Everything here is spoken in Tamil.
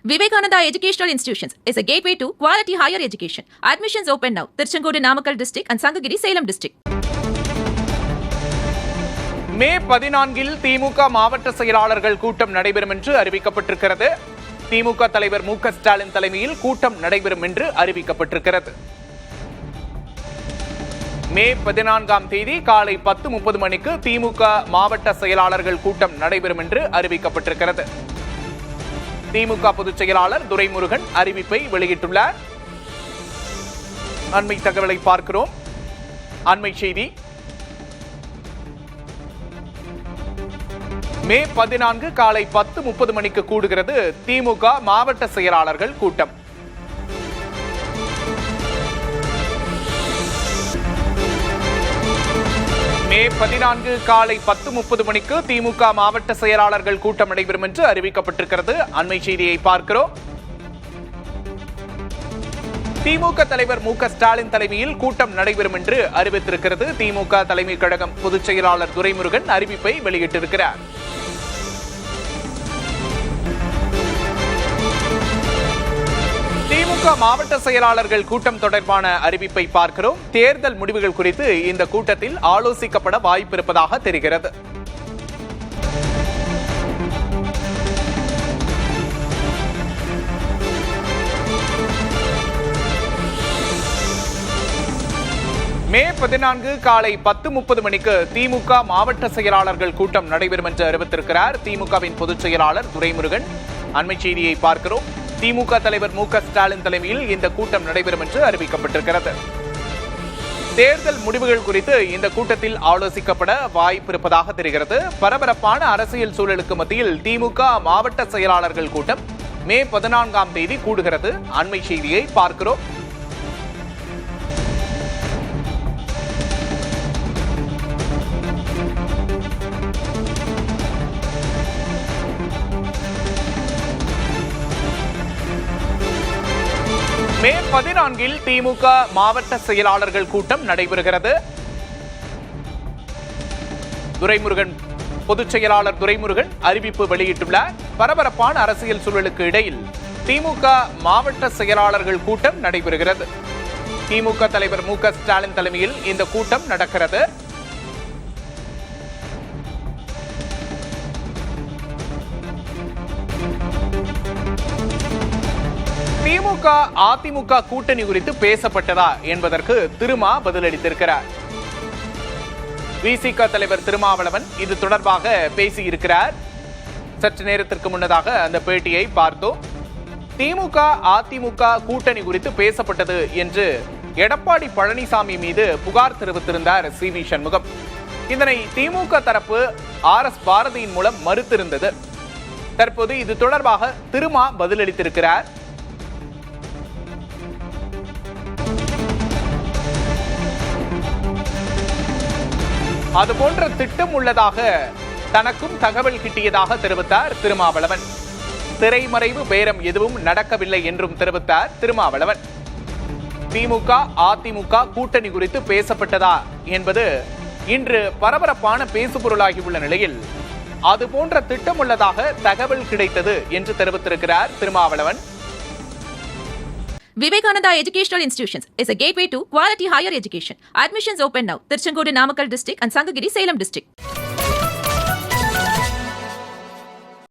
Vivekananda Educational Institutions is a gateway to quality higher education. Admissions open now. Tiruchengodu Namakkal district and Sangagiri Salem district. மே 14 திமுக மாவட்ட செயலாளர்கள் கூட்டம் நடைபெறும் என்று அறிவிக்கப்பட்டிருக்கிறது. திமுக தலைவர் மு.க. ஸ்டாலின் தலைமையில் கூட்டம் நடைபெறும் என்று அறிவிக்கப்பட்டிருக்கிறது. மே 14ஆம் தேதி காலை 10:30 மணிக்கு திமுக மாவட்ட செயலாளர்கள் கூட்டம் நடைபெறும் என்று அறிவிக்கப்பட்டிருக்கிறது. திமுக பொதுச் செயலாளர் துரைமுருகன் அறிவிப்பை வெளியிட்டுள்ளார். அண்மை தகவலை பார்க்கிறோம். அண்மை செய்தி. மே 14 காலை 10:30 மணிக்கு கூடுகிறது திமுக மாவட்ட செயலாளர்கள் கூட்டம். மே 14 காலை 10:30 மணிக்கு திமுக மாவட்ட செயலாளர்கள் கூட்டம் நடைபெறும் என்று அறிவிக்கப்பட்டிருக்கிறது. அண்மை செய்தியை பார்க்கிறோம். திமுக தலைவர் மு.க. ஸ்டாலின் தலைமையில் கூட்டம் நடைபெறும் என்று அறிவித்திருக்கிறது. திமுக தலைமை கழகம் பொதுச் செயலாளர் துரைமுருகன் அறிவிப்பை வெளியிட்டிருக்கிறார். திமுக மாவட்ட செயலாளர்கள் கூட்டம் தொடர்பான அறிவிப்பை பார்க்கிறோம். தேர்தல் முடிவுகள் குறித்து இந்த கூட்டத்தில் ஆலோசிக்கப்பட வாய்ப்பு இருப்பதாக தெரிகிறது. மே 14 காலை 10:30 மணிக்கு திமுக மாவட்ட செயலாளர்கள் கூட்டம் நடைபெறும் என்று அறிவித்திருக்கிறார் திமுகவின் பொதுச் செயலாளர் துரைமுருகன். அண்மை செய்தியை பார்க்கிறோம். திமுக தலைவர் மு.க. ஸ்டாலின் தலைமையில் இந்த கூட்டம் நடைபெறும் என்று அறிவிக்கப்பட்டிருக்கிறது. தேர்தல் முடிவுகள் குறித்து இந்த கூட்டத்தில் ஆலோசிக்கப்பட வாய்ப்பு இருப்பதாக தெரிகிறது. பரபரப்பான அரசியல் சூழலுக்கு மத்தியில் திமுக மாவட்ட செயலாளர்கள் கூட்டம் மே 14ஆம் தேதி கூடுகிறது. அண்மை செய்தியை பார்க்கிறோம். மே 14 திமுக மாவட்ட செயலாளர்கள் கூட்டம் நடைபெறுகிறது. துரைமுருகன் பொதுச் செயலாளர் துரைமுருகன் அறிவிப்பு வெளியிட்டுள்ளார். பரபரப்பான அரசியல் சூழலுக்கு இடையில் திமுக மாவட்ட செயலாளர்கள் கூட்டம் நடைபெறுகிறது. திமுக தலைவர் மு.க. ஸ்டாலின் தலைமையில் இந்த கூட்டம் நடக்கிறது. திமுக அதிமுக கூட்டணி குறித்து பேசப்பட்டதா என்பதற்கு திருமா பதிலளித்திருக்கிறார். விசிக தலைவர் திருமாவளவன் இது தொடர்பாக பேசியிருக்கிறார். சற்று நேரத்திற்கு முன்னதாக அந்த பேட்டியை பார்த்தோம். திமுக அதிமுக கூட்டணி குறித்து பேசப்பட்டது என்று எடப்பாடி பழனிசாமி மீது புகார் தெரிவித்திருந்தார் சி.வி. சண்முகம். இதனை திமுக தரப்பு ஆர்.எஸ். பாரதியின் மூலம் மறுத்திருந்தது. தற்போது இது தொடர்பாக திருமா பதிலளித்திருக்கிறார். அதுபோன்ற திட்டம் உள்ளதாக தனக்கும் தகவல் கிட்டியதாக தெரிவித்தார் திருமாவளவன். திரைமறைவு பேரம் எதுவும் நடக்கவில்லை என்றும் தெரிவித்தார் திருமாவளவன். திமுக அதிமுக கூட்டணி குறித்து பேசப்பட்டதா என்பது இன்று பரபரப்பான பேசுபொருளாகியுள்ள நிலையில் அதுபோன்ற திட்டம் உள்ளதாக தகவல் கிடைத்தது என்று தெரிவித்திருக்கிறார் Thirumavalavan. Vivekananda Educational Institutions is a gateway to quality higher education. Admissions open now. Tiruchengodu Namakkal district and Sangagiri Salem district.